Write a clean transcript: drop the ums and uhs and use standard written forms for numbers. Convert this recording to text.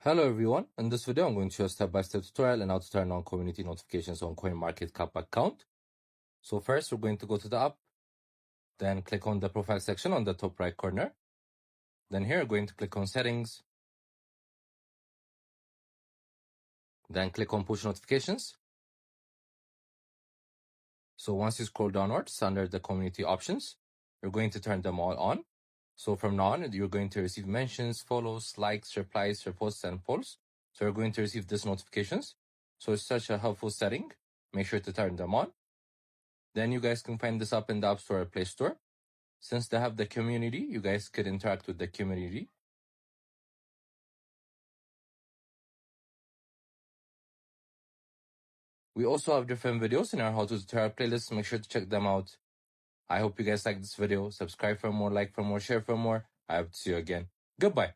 Hello everyone, in this video I'm going to show a step-by-step tutorial on how to turn on community notifications on CoinMarketCap account. So first we're going to go to the app, then click on the profile section on the top right corner. Then here we're going to click on settings, then click on push notifications. So once you scroll downwards under the community options, you're going to turn them all on. So from now on, you're going to receive mentions, follows, likes, replies, reposts, and polls. So you're going to receive these notifications. So it's such a helpful setting. Make sure to turn them on. Then you guys can find this app in the App Store or Play Store. Since they have the community, you guys could interact with the community. We also have different videos in our how to tutorial playlist. Make sure to check them out. I hope you guys like this video. Subscribe for more, like for more, share for more. I hope to see you again. Goodbye.